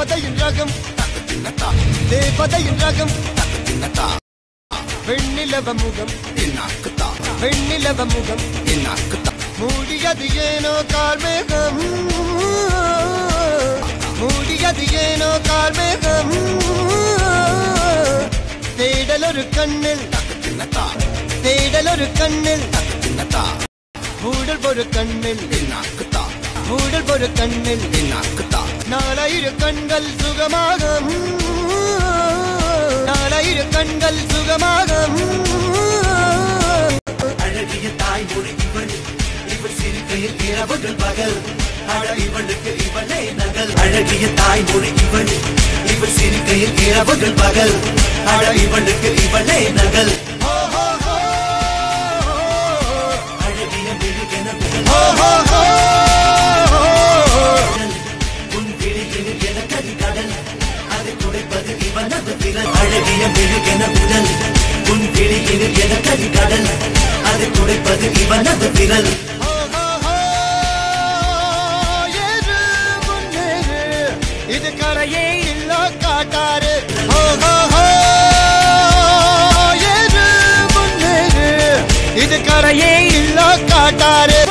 தேவதையின் ரகம் தேவதையின் ரகம் வெண்ணிலவ முகம் வெண்ணிலவ முகம் மூடியது ஏனோ கார்மேகம் மூடியது ஏனோ கார்மேகம் தேடலொரு கண்ணில் தேடலொரு கண்ணில் மூடல் ஒரு கண்ணில் மூடல் ஒரு கண்ணில் நாலாயிரு கண்கள் சுகமாக நாலாயிரு கண்கள் சுகமாக அழகிய தாய்மொழி இவள் இவள் சிரிக்கையில் இரவுகள் பகல் இவளுக்கு இவளே நகல் அழகிய தாய்மொழி இவள் இவள் சிரிக்கையில் இரவுகள் பகல் இவளுக்கு இவளே நகல் அழகிய மெழுகென உன் விழியில் என கரிகடல் அதை துடைப்பது இவனது விரல் அழகிய மெழுகென உடல் உன் விழியில் என கரிகடல் அதை துடைப்பது இவனது விரல் இது கரையே இல்ல காட்டாரு இது கரையே இல்ல காட்டாரு